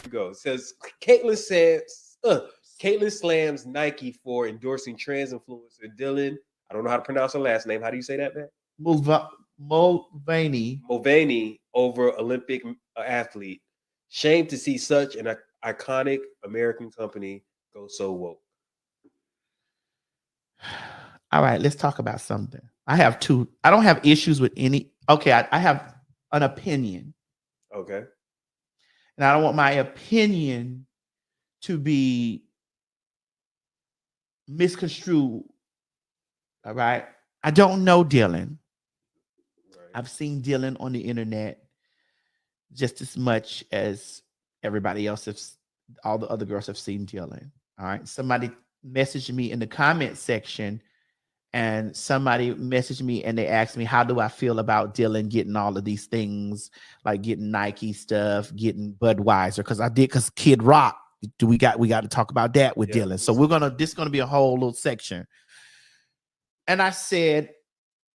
go. It says Caitlyn slams Nike for endorsing trans influencer Dylan. I don't know how to pronounce her last name. How do you say that, man? Mulvaney. Mulvaney over Olympic athlete. Shame to see such an iconic American company go so woke. All right, let's talk about something. I have two. I don't have issues with any. Okay, I have an opinion. Okay. And I don't want my opinion to be misconstrued. All right. I don't know Dylan. Right. I've seen Dylan on the internet just as much as everybody else. All the other girls have seen Dylan. All right. Somebody messaged me in the comment section, and somebody messaged me and they asked me, how do I feel about Dylan getting all of these things, like getting Nike stuff, getting Budweiser? Because Kid Rock, we got to talk about that with Dylan. So this is gonna be a whole little section. And I said,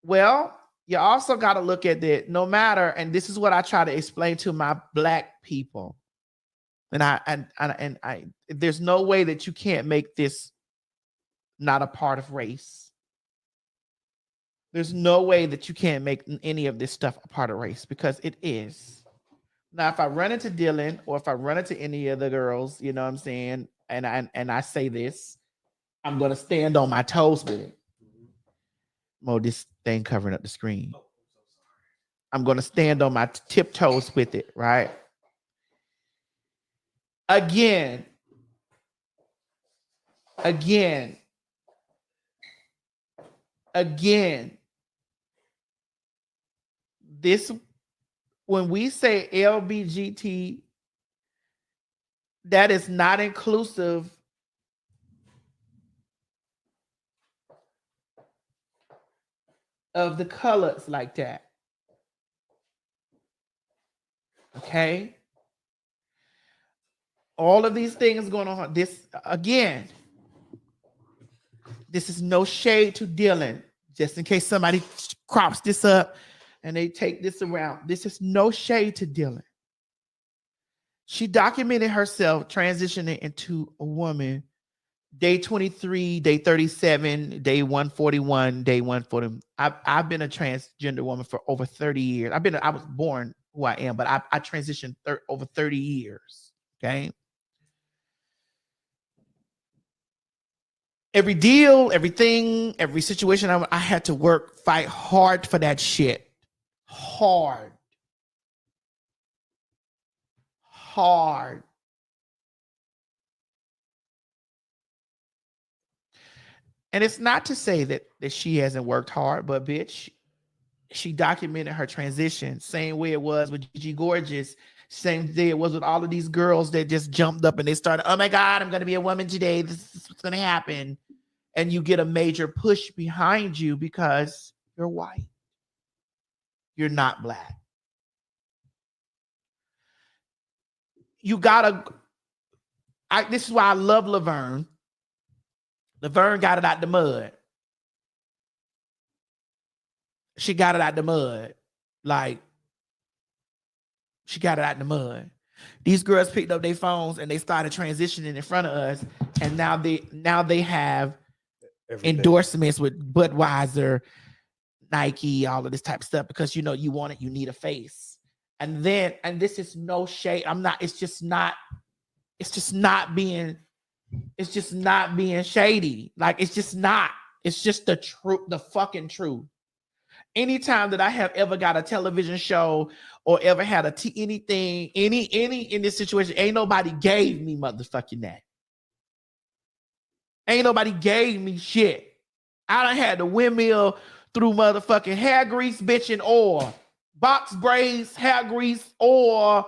well, you also got to look at it no matter, and this is what I try to explain to my Black people. And I there's no way that you can't make this not a part of race. There's no way that you can't make any of this stuff a part of race, because it is. Now, if I run into Dylan or if I run into any of the girls, you know what I'm saying, and I say this, I'm going to stand on my toes with it. This thing covering up the screen. I'm going to stand on my tiptoes with it, right? Again, this, when we say LBGT, that is not inclusive of the colors like that. Okay? All of these things going on. This, again, this is no shade to Dylan, just in case somebody crops this up and they take this around. This is no shade to Dylan. She documented herself transitioning into a woman day 23, day 37, day 141, day 140. I've been a transgender woman for over 30 years. I was born who I am, but I transitioned over 30 years. Okay. Every deal, everything, every situation, I had to fight hard for that shit. Hard. And it's not to say that she hasn't worked hard, but bitch, she documented her transition, same way it was with Gigi Gorgeous, same day it was with all of these girls that just jumped up and they started, oh my God, I'm going to be a woman today. This is what's going to happen. And you get a major push behind you because you're white. You're not Black. You gotta, this is why I love Laverne. Laverne got it out the mud. She got it out the mud. Like, she got it out the mud. These girls picked up their phones and they started transitioning in front of us. And now they have everything. Endorsements with Budweiser, Nike, all of this type of stuff, because you know you want it, you need a face. And this is no shade. It's just not being shady. Like, it's just not. It's just the truth, the fucking truth. Anytime that I have ever got a television show or ever had anything in this situation, ain't nobody gave me motherfucking that. Ain't nobody gave me shit. I done had the windmill through motherfucking hair grease, bitch, and oil. Box braids, hair grease, or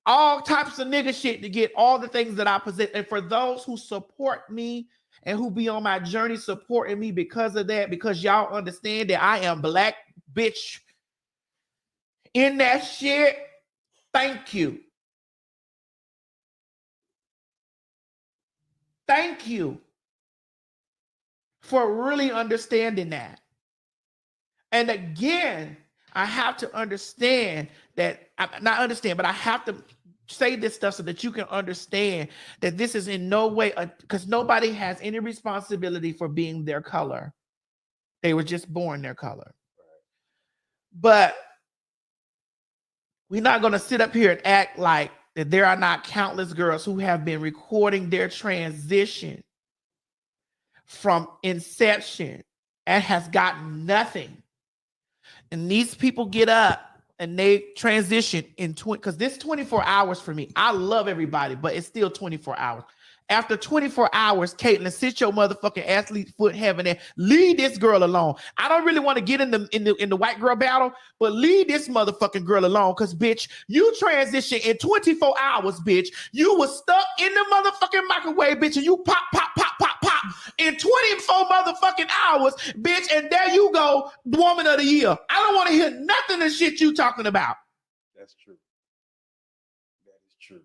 all types of nigga shit to get all the things that I possess. And for those who support me and who be on my journey supporting me because of that, because y'all understand that I am Black, bitch, in that shit, thank you. Thank you for really understanding that. And again, I have to understand that, not understand, but I have say this stuff so that you can understand that this is in no way, because nobody has any responsibility for being their color. They were just born their color. But we're not going to sit up here and act like that there are not countless girls who have been recording their transition from inception and has gotten nothing. And these people get up and they transition in 20, because this 24 hours for me, I love everybody, but it's still 24 hours. After 24 hours, Caitlyn, sit your motherfucking athlete foot heaven and leave this girl alone. I don't really want to get in the white girl battle, but leave this motherfucking girl alone, because bitch, you transition in 24 hours, bitch. You was stuck in the motherfucking microwave, bitch, and you pop in 24 motherfucking hours, bitch, and there you go, woman of the year. I don't want to hear nothing of shit you talking about. That's true. That is true.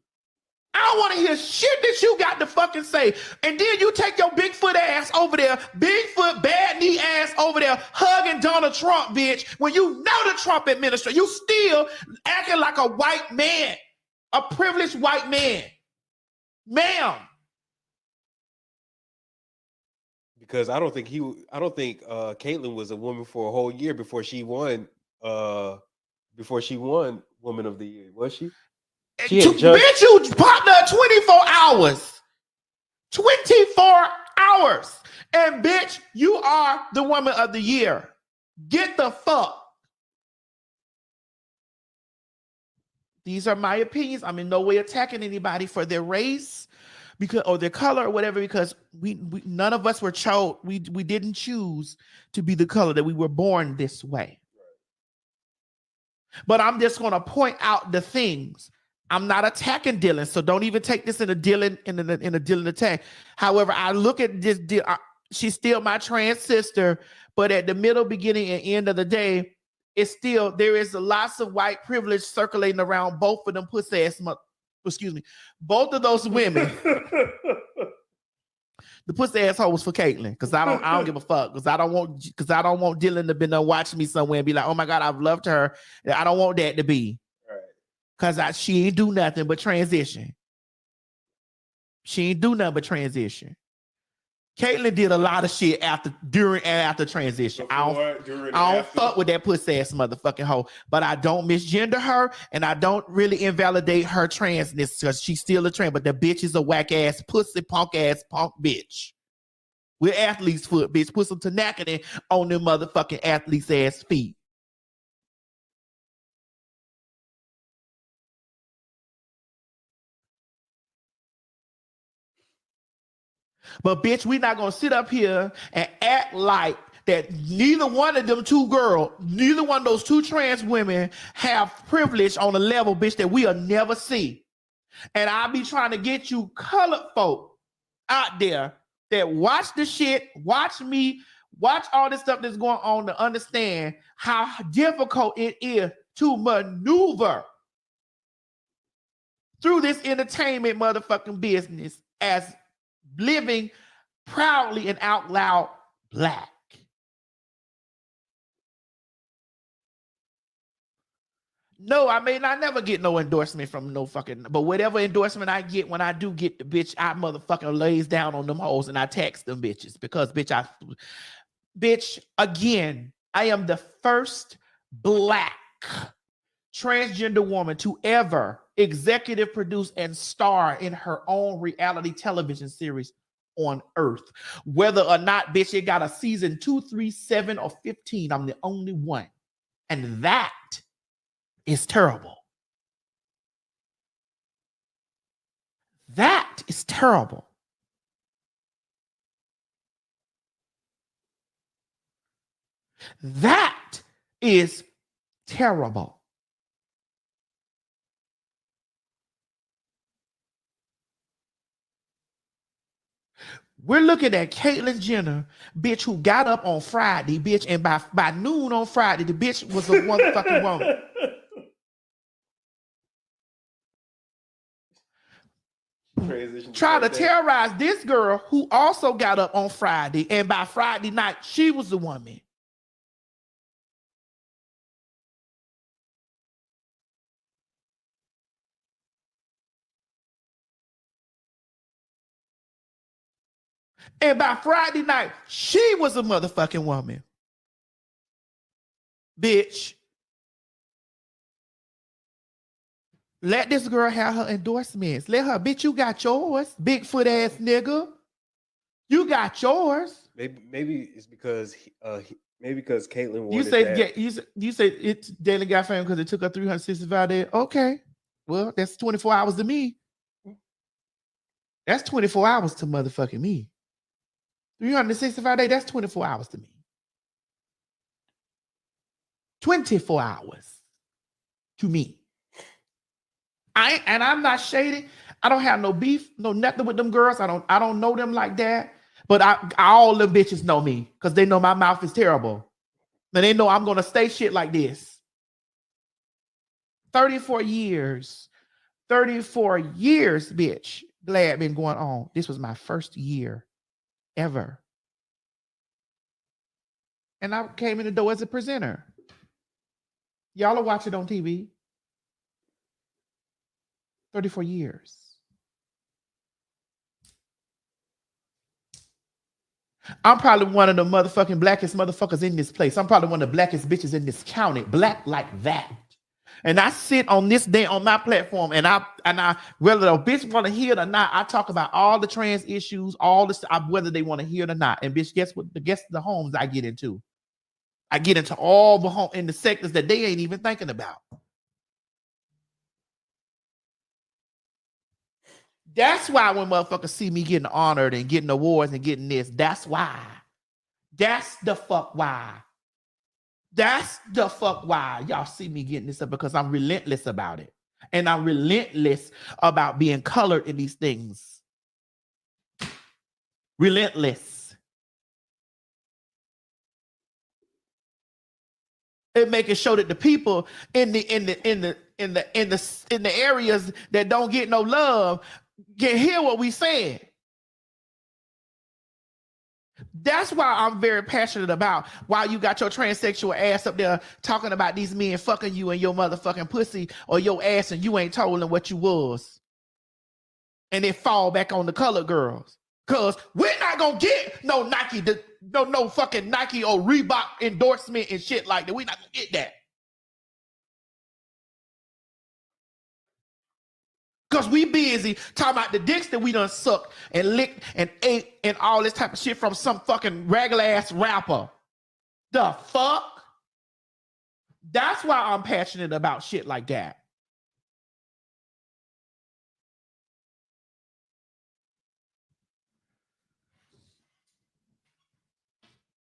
I don't want to hear shit that you got to fucking say. And then you take your Bigfoot ass over there, Bigfoot bad knee ass over there, hugging Donald Trump, bitch. When you know the Trump administration, you still acting like a white man, a privileged white man. Ma'am. Because I don't think Caitlyn was a woman for a whole year before she won Woman of the Year, was she? Bitch, you popped up 24 hours. 24 hours. And bitch, you are the Woman of the Year. Get the fuck. These are my opinions. I'm in no way attacking anybody for their race or their color or whatever, because we none of us were chose. We didn't choose to be the color that we were born this way. But I'm just going to point out the things. I'm not attacking Dylan, so don't even take this in a Dylan attack. However, I look at this. She's still my trans sister, but at the middle, beginning, and end of the day, it's still there is lots of white privilege circulating around both of them pussy ass. Both of those women. The pussy asshole was for Caitlyn, because I don't give a fuck, because I don't want Dylan to be watching me somewhere and be like, oh my God, I've loved her. I don't want that to be. Because she ain't do nothing but transition. She ain't do nothing but transition. Caitlyn did a lot of shit during and after transition. I don't fuck with that pussy ass motherfucking hoe, but I don't misgender her, and I don't really invalidate her transness, because she's still a trans, but the bitch is a whack ass pussy punk bitch. With athlete's foot, bitch. Put some tenacity on them motherfucking athlete's ass feet. But bitch, we not gonna sit up here and act like that neither one of those two trans women have privilege on a level, bitch, that we'll never see. And I'll be trying to get you colored folk out there that watch the shit, watch me, watch all this stuff that's going on, to understand how difficult it is to maneuver through this entertainment motherfucking business as living proudly and out loud Black. No, I mean, I never get no endorsement from no fucking, but whatever endorsement I get, when I do get the bitch, I motherfucking lays down on them hoes and I text them bitches, because bitch, again, I am the first Black transgender woman to ever executive produce and star in her own reality television series on Earth. Whether or not, bitch, it got a season 2, 3, 7, or 15, I'm the only one. And that is terrible. That is terrible. That is terrible. We're looking at Caitlyn Jenner, bitch, who got up on Friday, bitch, and by noon on Friday, the bitch was a motherfucking woman. Try to terrorize this girl who also got up on Friday, and by Friday night, she was the woman. And by Friday night, she was a motherfucking woman. Bitch. Let this girl have her endorsements. Let her, bitch, you got yours. Bigfoot ass nigga. You got yours. Maybe it's because maybe because Caitlyn wanted You say that. yeah, you say it's daily got family because it took her 365 days. Okay. Well, that's 24 hours to me. That's 24 hours to motherfucking me. 365 days, that's 24 hours to me. 24 hours to me. I'm not shady. I don't have no beef, no nothing with them girls. I don't know them like that. But all them bitches know me because they know my mouth is terrible. And they know I'm gonna stay shit like this. 34 years. 34 years, bitch. Glad been going on. This was my first year ever. And I came in the door as a presenter. Y'all are watching on TV. 34 years. I'm probably one of the motherfucking blackest motherfuckers in this place. I'm probably one of the blackest bitches in this county. Black like that. And I sit on this day on my platform, and I whether a bitch want to hear it or not, I talk about all the trans issues, all this, whether they want to hear it or not. And bitch, guess what? Guess the homes I get into. I get into all the home in the sectors that they ain't even thinking about. That's why when motherfuckers see me getting honored and getting awards and getting this, that's why. That's the fuck why. That's the fuck why y'all see me getting this up, because I'm relentless about it. And I'm relentless about being colored in these things. Relentless. It making sure that the people in the areas that don't get no love can hear what we saying. That's why I'm very passionate about why you got your transsexual ass up there talking about these men fucking you and your motherfucking pussy or your ass, and you ain't told them what you was. And it fall back on the colored girls. Cause we're not gonna get no Nike, no fucking Nike or Reebok endorsement and shit like that. We're not gonna get that. Because we busy talking about the dicks that we done sucked and licked and ate and all this type of shit from some fucking regular ass rapper. The fuck? That's why I'm passionate about shit like that.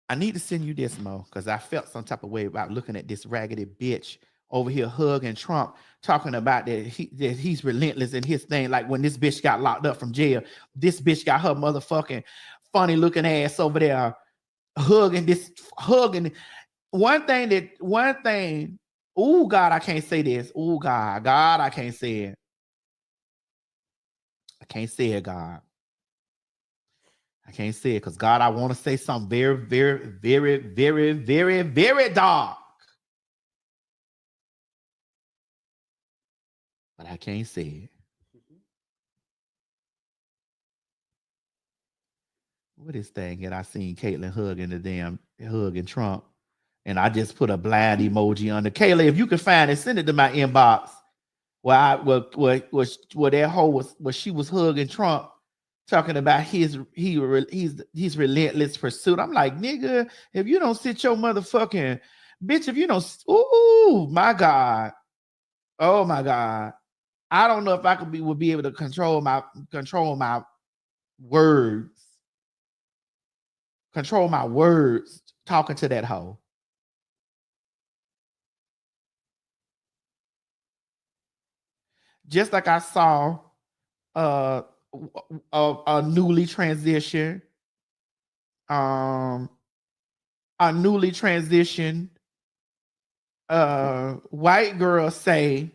I need to send you this, Mo, because I felt some type of way about looking at this raggedy bitch over here hugging Trump, talking about that he's relentless in his thing. Like when this bitch got locked up from jail, this bitch got her motherfucking funny looking ass over there hugging. One thing. Oh God, I can't say this. Oh God, I can't say it. I can't say it, God. I can't say it because God, I want to say something very, very, very, very, very, very dark. But I can't say it. What is thing? And I seen Caitlyn hugging Trump. And I just put a blind emoji under. Kayla, if you can find it, send it to my inbox. Where that hoe was she was hugging Trump, talking about his relentless pursuit. I'm like, nigga, if you don't sit your motherfucking bitch, if you don't, ooh, my God. Oh my God. I don't know if I would be able to control my words. Control my words talking to that hoe. Just like I saw a newly transitioned white girl say,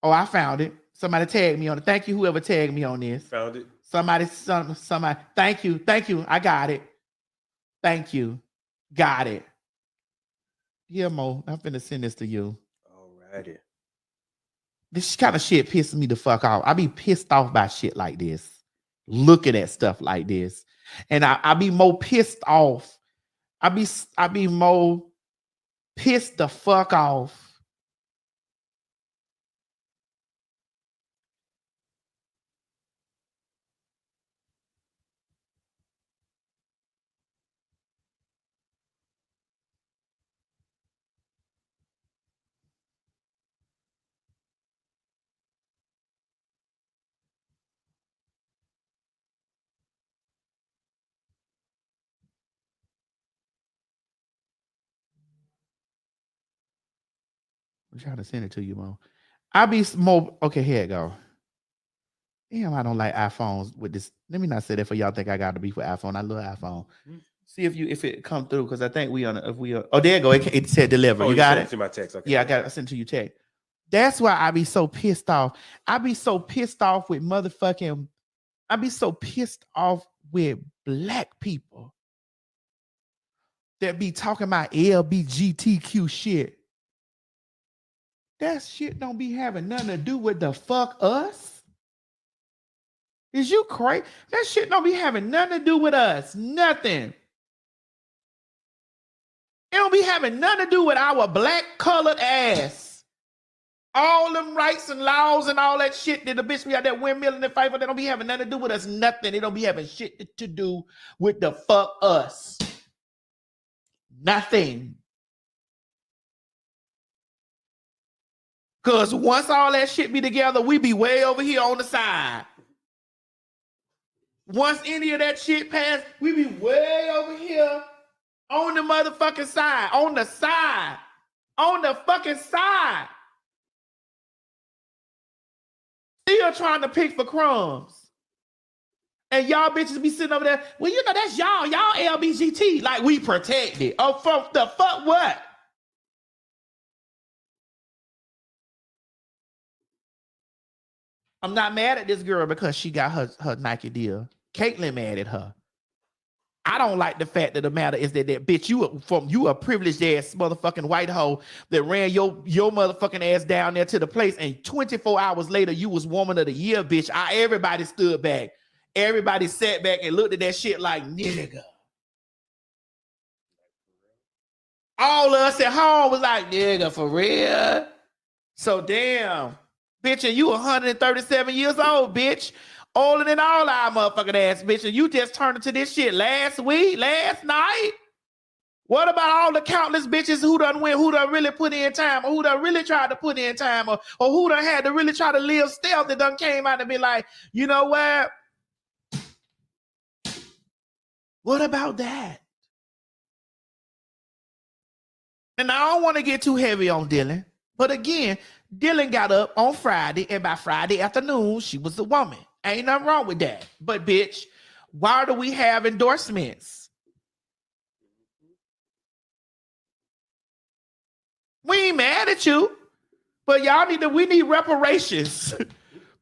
oh, I found it. Somebody tagged me on it. Thank you, whoever tagged me on this. Found it. Somebody, thank you. I got it. Thank you. Got it. Yeah, Mo, I'm finna send this to you. Alrighty. This kind of shit pisses me the fuck off. I be pissed off by shit like this. looking at stuff like this. And I be more pissed off. I be more pissed the fuck off. I'm trying to send it to you, Mo. I be more okay. Here it go. Damn, I don't like iPhones with this. Let me not say that for y'all think I got to be for iPhone. I love iPhone. See if it come through because I think we on if we are, oh there you go. It said deliver. You got it? To my text. Okay. Yeah, I sent to you text. That's why I be so pissed off. I be so pissed off with motherfucking. I be so pissed off with black people that be talking about LBGTQ shit. That shit don't be having nothing to do with the fuck us. Is you crazy? That shit don't be having nothing to do with us. Nothing. It don't be having nothing to do with our black colored ass. All them rights and laws and all that shit that the bitch be out there windmilling and fight for, they don't be having nothing to do with us. Nothing. It don't be having shit to do with the fuck us. Nothing. Because once all that shit be together, we be way over here on the side. Once any of that shit pass, we be way over here on the motherfucking side. On the side. On the fucking side. Still trying to pick for crumbs. And y'all bitches be sitting over there. Well, you know, that's y'all. Y'all LBGT. Like we protected. Oh, from the fuck what? I'm not mad at this girl because she got her Nike deal. Caitlyn mad at her. I don't like the fact that the matter is that bitch, you a privileged ass motherfucking white hoe that ran your motherfucking ass down there to the place, and 24 hours later you was woman of the year, bitch. Everybody stood back. Everybody sat back and looked at that shit like, nigga. All of us at home was like, nigga, for real? So damn, bitch, and you 137 years old, bitch. Older than all our motherfucking ass, bitch. And you just turned into this shit last night? What about all the countless bitches who done really put in time, or who done really tried to put in time, or who done had to really try to live stealth that done came out and be like, you know what? What about that? And I don't want to get too heavy on Dylan, but again, Dylan got up on Friday, and by Friday afternoon, she was a woman. Ain't nothing wrong with that. But bitch, why do we have endorsements? We ain't mad at you, but we need reparations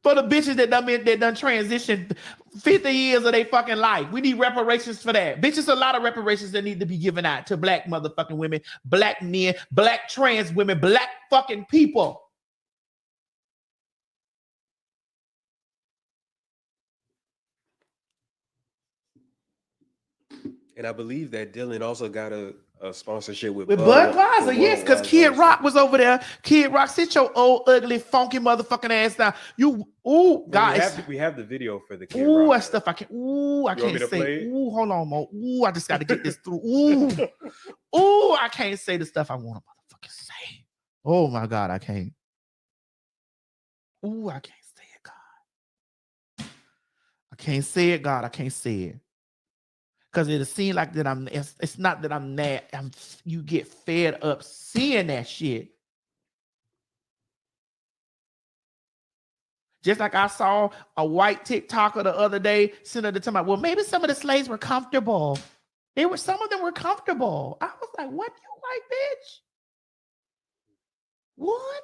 for the bitches that done transitioned 50 years of their fucking life. We need reparations for that. Bitches, a lot of reparations that need to be given out to black motherfucking women, black men, black trans women, black fucking people. And I believe that Dylan also got a sponsorship with Budweiser, yes, because Kid Rock was over there. Kid Rock, sit your old, ugly, funky motherfucking ass down. Guys. We have the video for the Kid Rock. That stuff I can't. I can't say. Hold on, Mo. I just got to get this through. I can't say the stuff I want to motherfucking say. Oh my God, I can't. I can't say it, God. I can't say it, God. I can't say it. Because it'll seem like that it's not that I'm mad. You get fed up seeing that shit. Just like I saw a white TikToker the other day sitting at the time, well, maybe some of the slaves were comfortable. Some of them were comfortable. I was like, what, you white bitch? What?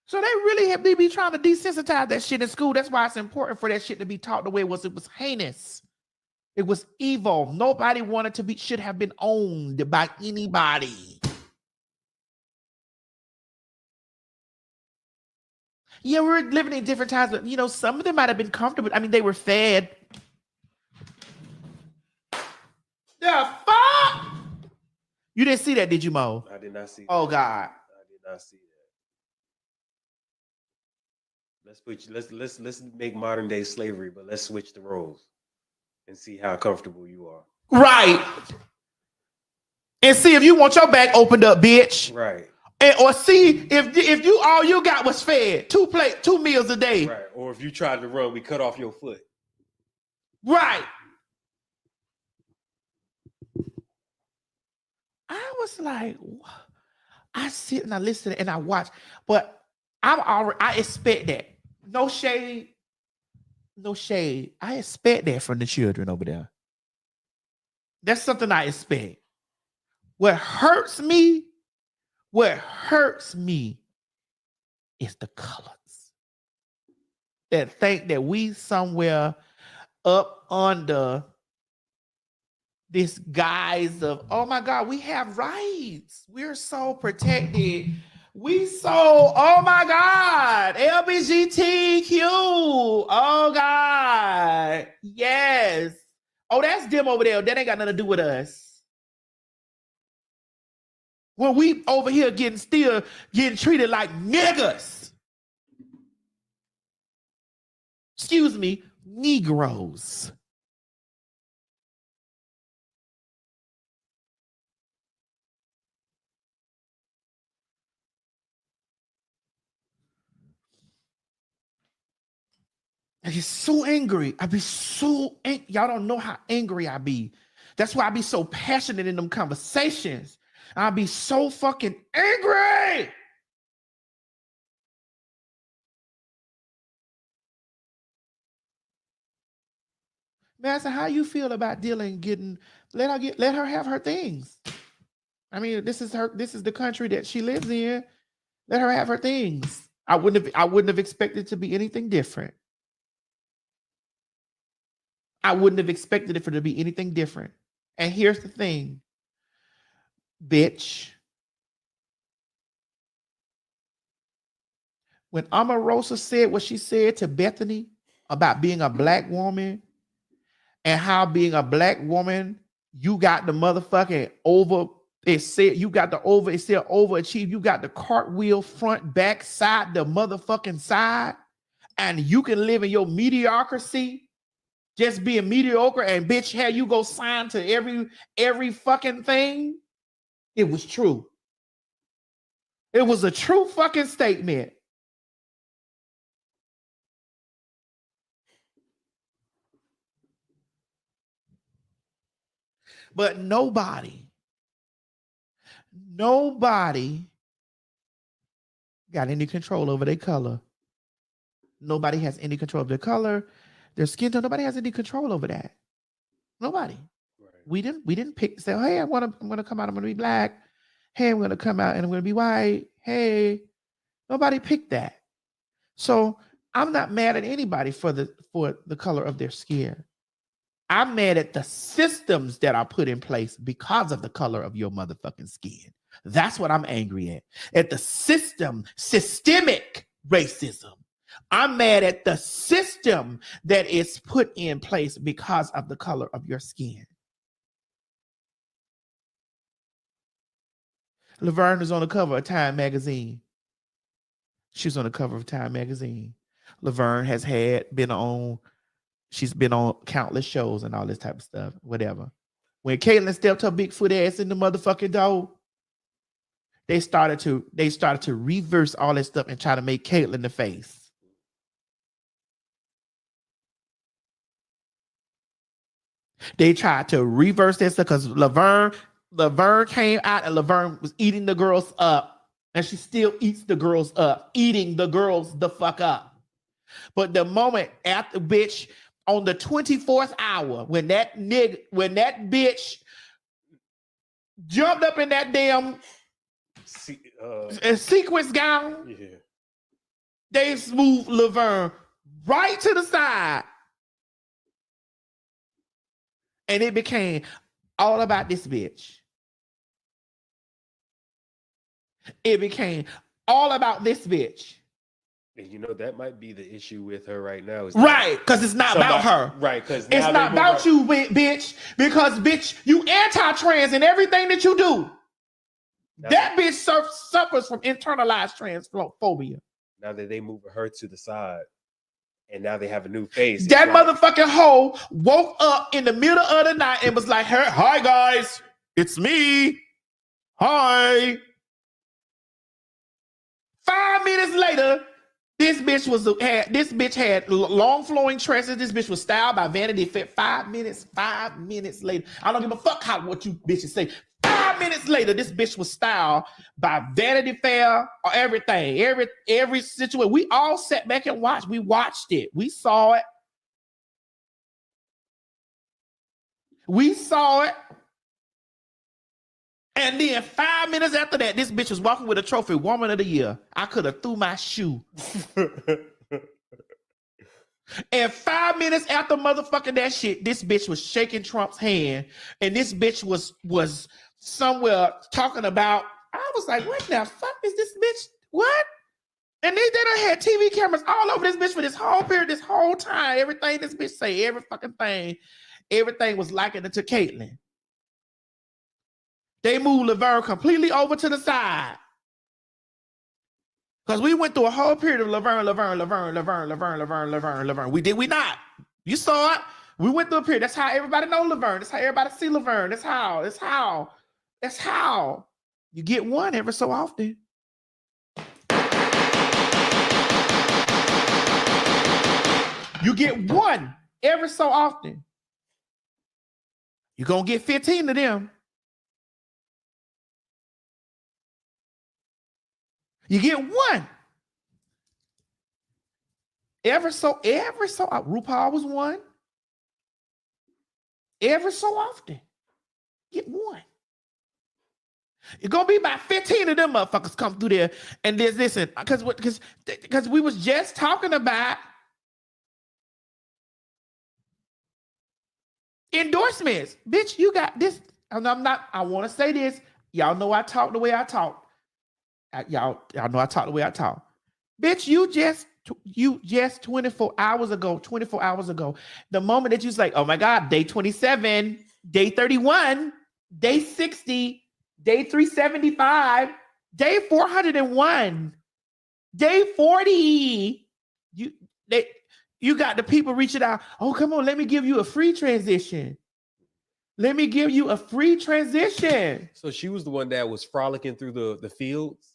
So they really be trying to desensitize that shit in school. That's why it's important for that shit to be taught the way it was. It was heinous. It was evil. Nobody should have been owned by anybody. Yeah, we were living in different times, but you know, some of them might have been comfortable. I mean, they were fed. The fuck? You didn't see that, did you, Mo? I did not see Oh that. God. I did not see that. Let's make modern day slavery, but let's switch the roles and see how comfortable you are. Right. And see if you want your back opened up, bitch. Right. And, or see if you all you got was fed 2 meals a day. Right. Or if you tried to run, we cut off your foot. Right. I was like, I sit and I listen and I watch, but I expect that. No shade. No shade. I expect that from the children over there. That's something I expect. What hurts me is the colors. That think that we somewhere up under this guise of, oh my God, we have rights. We're so protected. We so, oh my God, LBGTQ. Oh God. Yes. Oh, that's them over there. That ain't got nothing to do with us. When we over here still getting treated like niggas. Excuse me, Negroes. I get so angry. I be so angry. Y'all don't know how angry I be. That's why I be so passionate in them conversations. I be so fucking angry. Man, I said, how you feel about Dylan getting let her have her things? I mean, this is the country that she lives in. Let her have her things. I wouldn't have expected it to be anything different. I wouldn't have expected it for it to be anything different. And here's the thing, bitch. When Omarosa said what she said to Bethany about being a black woman and how being a black woman, you got the motherfucking it said overachieve. You got the cartwheel front, back, side, the motherfucking side, and you can live in your mediocrity, just being mediocre, and bitch, how you go sign to every fucking thing. It was true. It was a true fucking statement. But nobody got any control over their color. Nobody has any control of their color, their skin tone. Nobody has any control over that. Nobody. Right. We didn't pick say, hey, I'm gonna come out, I'm gonna be black. Hey, I'm gonna come out and I'm gonna be white. Hey, nobody picked that. So I'm not mad at anybody for the color of their skin. I'm mad at the systems that are put in place because of the color of your motherfucking skin. That's what I'm angry at the systemic racism. I'm mad at the system that is put in place because of the color of your skin. Laverne is on the cover of Time magazine. She's on the cover of Time magazine. Laverne has she's been on countless shows and all this type of stuff, whatever. When Caitlyn stepped her Bigfoot ass in the motherfucking door, they started to reverse all that stuff and try to make Caitlyn the face. They tried to reverse this because Laverne came out and Laverne was eating the girls up, and she still eats the girls up, eating the girls the fuck up. But the moment after, bitch, on the 24th hour, when that bitch jumped up in that damn sequence gown, yeah, they moved Laverne right to the side. And it became all about this bitch. It became all about this bitch. And you know that might be the issue with her right now. Is Right, because it's not about her. Right, because it's not about you, bitch. Because bitch, you anti-trans in everything that you do. That bitch suffers from internalized transphobia. Now that they move her to the side, and now they have a new face. That motherfucking hoe woke up in the middle of the night and was like, "Hi guys, it's me. Hi." 5 minutes later, this bitch had long flowing tresses. This bitch was styled by Vanity Fair. 5 minutes later, I don't give a fuck what you bitches say. 5 minutes later, this bitch was styled by Vanity Fair or everything. Every situation. We all sat back and watched. We watched it. We saw it. And then 5 minutes after that, this bitch was walking with a trophy, Woman of the Year. I could have threw my shoe. And 5 minutes after motherfucking that shit, this bitch was shaking Trump's hand. And this bitch was somewhere talking about, I was like, what the fuck is this bitch? What? And they done had TV cameras all over this bitch for this whole period, this whole time. Everything this bitch say, every fucking thing, everything was likened to Caitlyn. They moved Laverne completely over to the side. Because we went through a whole period of Laverne. We not. You saw it. We went through a period. That's how everybody know Laverne. That's how everybody see Laverne. That's how. You get one every so often. You get one every so often. You're going to get 15 of them. You get one. Every so RuPaul was one. Every so often. Get one. It's gonna be about 15 of them motherfuckers come through there. And there's listen, because we was just talking about endorsements. Bitch, you got this. And I want to say this. Y'all know I talk the way I talk. Y'all know I talk the way I talk. Bitch, you just 24 hours ago, the moment that you was like, oh my God, day 27, day 31, day 60, day 375, day 401, day 40, you got the people reaching out. Oh, come on, let me give you a free transition. Let me give you a free transition. So she was the one that was frolicking through the fields?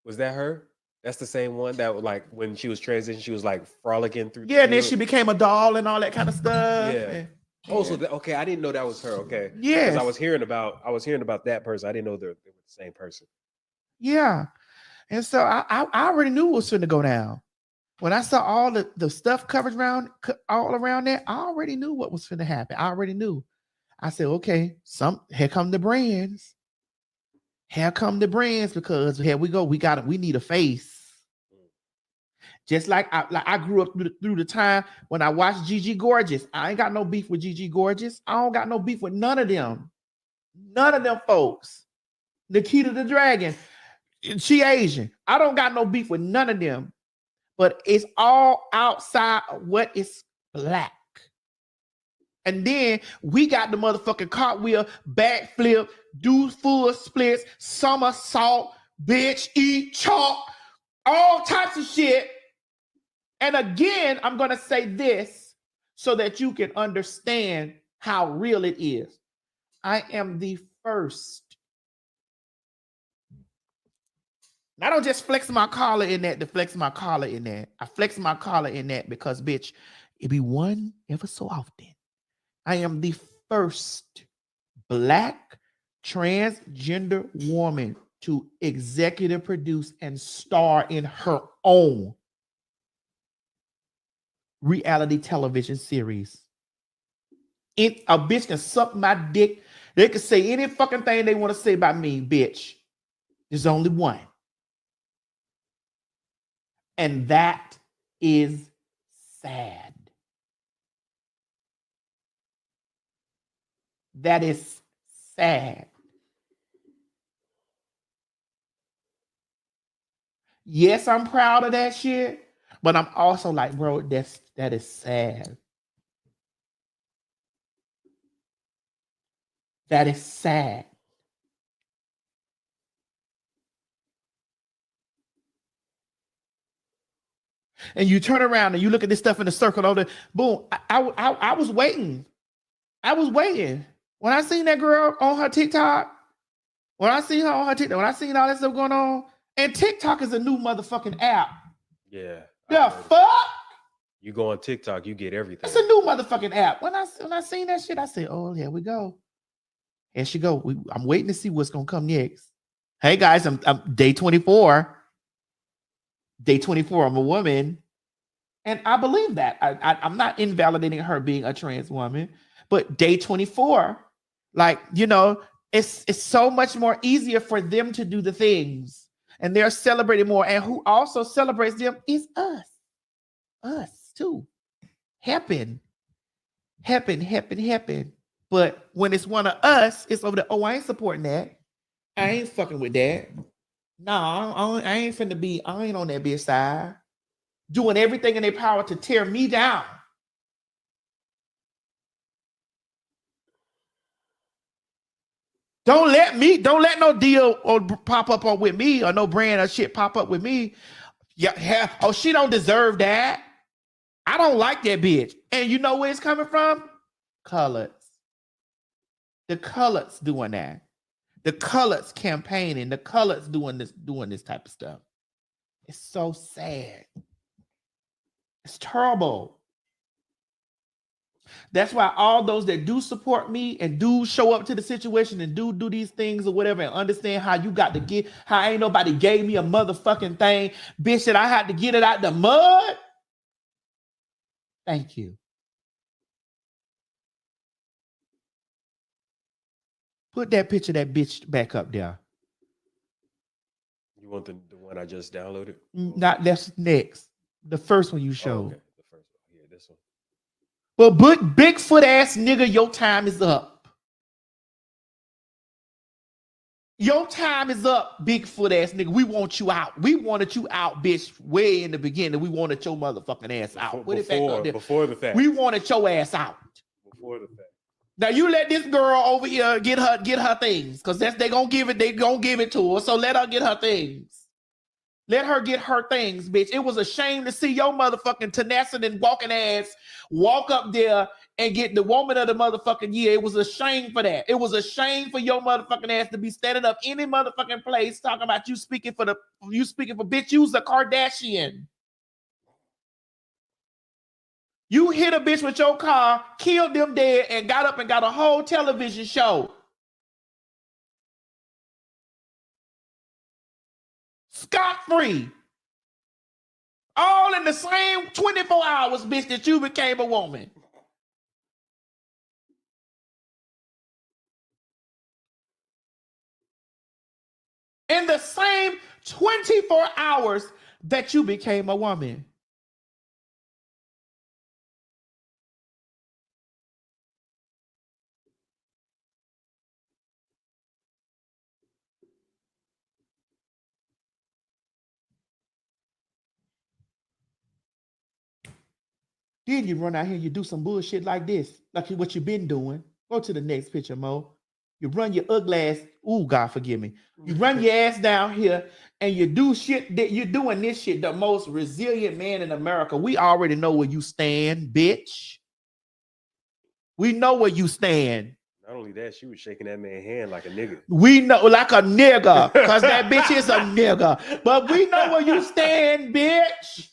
Was that her? That's the same one that was like when she was transitioning, she was like frolicking through. Yeah, and then she became a doll and all that kind of stuff. Yeah. Oh, so okay, I didn't know that was her. Okay. Yeah. Because I was hearing about that person. I didn't know they were the same person. Yeah. And so I already knew it was going to go down. When I saw all the stuff covered all around that, I already knew what was going to happen. I already knew. I said, okay, here come the brands. Here come the brands, because here we go. We need a face. Just like I grew up through the time when I watched Gigi Gorgeous. I ain't got no beef with Gigi Gorgeous. I don't got no beef with none of them. None of them folks. Nikita the Dragon, she Asian. I don't got no beef with none of them. But it's all outside of what is black. And then we got the motherfucking cartwheel, backflip, do full splits, somersault, bitch, eat chalk, all types of shit. And again, I'm going to say this so that you can understand how real it is. I am the first. I don't just flex my collar in that to flex my collar in that. I flex my collar in that because, bitch, it be one ever so often. I am the first Black transgender woman to executive produce and star in her own reality television series. A bitch can suck my dick. They can say any fucking thing they want to say about me, bitch. There's only one. And that is sad. That is sad. Yes, I'm proud of that shit, but I'm also like, bro, that is sad. That is sad. And you turn around and you look at this stuff in the circle, all the boom. I was waiting. I was waiting. When I seen that girl on her TikTok, when I seen her on her TikTok, when I seen all that stuff going on, and TikTok is a new motherfucking app. Yeah. The fuck? You go on TikTok, you get everything. It's a new motherfucking app. When I seen that shit, I said, "Oh, here we go." And she go. I'm waiting to see what's gonna come next. Hey guys, I'm day 24. Day 24. I'm a woman, and I believe that. I'm not invalidating her being a trans woman, but day 24, like it's so much more easier for them to do the things, and they're celebrating more. And who also celebrates them is us too. Helping. But when it's one of us, it's over the, oh, I ain't supporting that. I ain't fucking with that. No, I ain't finna be, I ain't on that bitch side. Doing everything in their power to tear me down. Don't let no deal or pop up on with me or no brand or shit pop up with me. Yeah, oh, she don't deserve that. I don't like that bitch. And you know where it's coming from? Colors. The colors doing that. The colors campaigning, the colors doing this type of stuff. It's so sad. It's terrible. That's why all those that do support me and do show up to the situation and do these things or whatever and understand how you got to get, how ain't nobody gave me a motherfucking thing, bitch, that I had to get it out the mud. Thank you. Put that picture of that bitch back up there. You want the one I just downloaded? Not that's next. The first one you showed. Okay. The first one. Yeah, this one. But Bigfoot ass nigga, your time is up. Your time is up, Bigfoot ass nigga. We want you out. We wanted you out, bitch, way in the beginning. We wanted your motherfucking ass out. Before the fact. We wanted your ass out. Before the fact. Now you let this girl over here get her things, because they gonna give it to her. So let her get her things. Let her get her things, bitch. It was a shame to see your motherfucking tenacity and walking ass walk up there and get the woman of the motherfucking year. It was a shame for that. It was a shame for your motherfucking ass to be standing up any motherfucking place talking about you speaking for bitch. You's a Kardashian. You hit a bitch with your car, killed them dead, and got up and got a whole television show. Scot-free. All in the same 24 hours, bitch, that you became a woman. In the same 24 hours that you became a woman. Then you run out here, you do some bullshit like this, like what you've been doing. Go to the next picture, Mo. You run your ugly ass, ooh, God forgive me. You run your ass down here and you do shit that you're doing this shit, the most resilient man in America. We already know where you stand, bitch. We know where you stand. Not only that, she was shaking that man's hand like a nigga. We know, like a nigga, because that bitch is a nigga. But we know where you stand, bitch.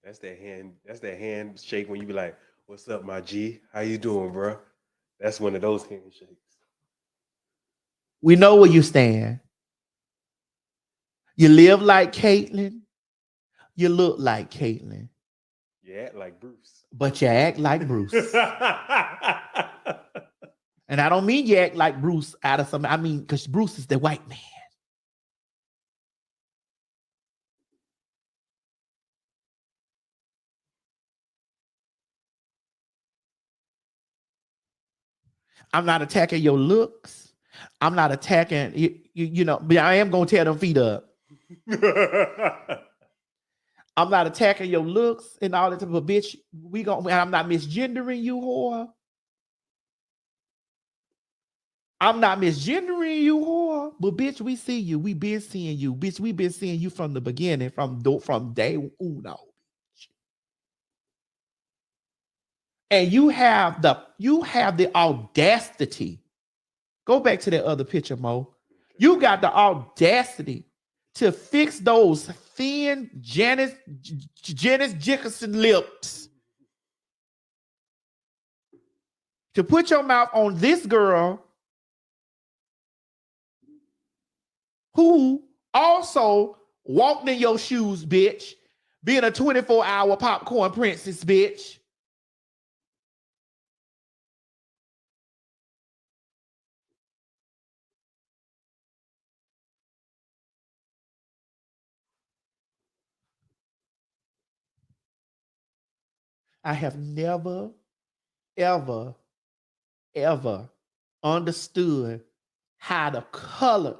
That's that handshake when you be like, "What's up, my G? How you doing, bro?" That's one of those handshakes. We know where you stand. You live like Caitlyn. You look like Caitlyn. You act like Bruce. But you act like Bruce. And I don't mean you act like Bruce out of something. I mean, because Bruce is the white man. I'm not attacking your looks. I'm not attacking you know, but I am gonna tear them feet up. I'm not attacking your looks and all that type of bitch. I'm not misgendering you, whore. I'm not misgendering you, whore. But bitch, we see you. We been seeing you. Bitch, we been seeing you from the beginning, from day uno. And you have the audacity. Go back to that other picture, Mo. You got the audacity to fix those thin Janice Dickinson lips, to put your mouth on this girl who also walked in your shoes, bitch, being a 24-hour popcorn princess, bitch. I have never, ever, ever understood how the colors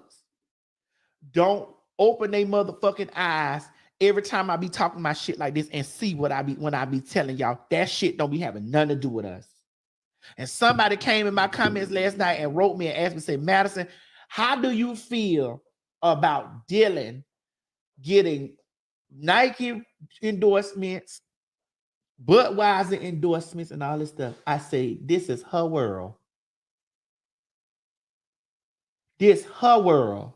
don't open their motherfucking eyes every time I be talking my shit like this and see what I be when I be telling y'all that shit don't be having nothing to do with us. And somebody came in my comments last night and wrote me and asked me, say, Madison, how do you feel about Dylan getting Nike endorsements, Budweiser endorsements, and all this stuff? I say, this is her world. This her world.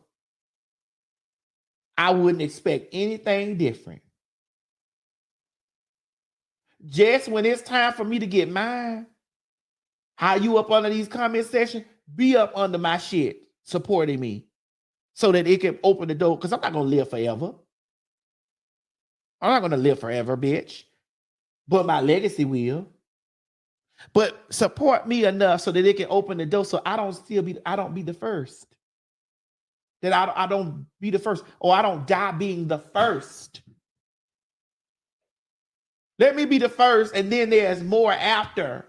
I wouldn't expect anything different. Just when it's time for me to get mine, how you up under these comment sections, be up under my shit, supporting me so that it can open the door. Because I'm not going to live forever. I'm not going to live forever, bitch. But my legacy will. But support me enough so that it can open the door so I don't be the first. That I don't be the first, or I don't die being the first. Let me be the first, and then there's more after.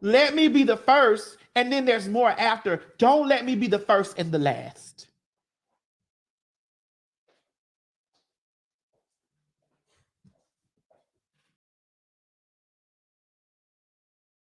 Let me be the first, and then there's more after. Don't let me be the first and the last.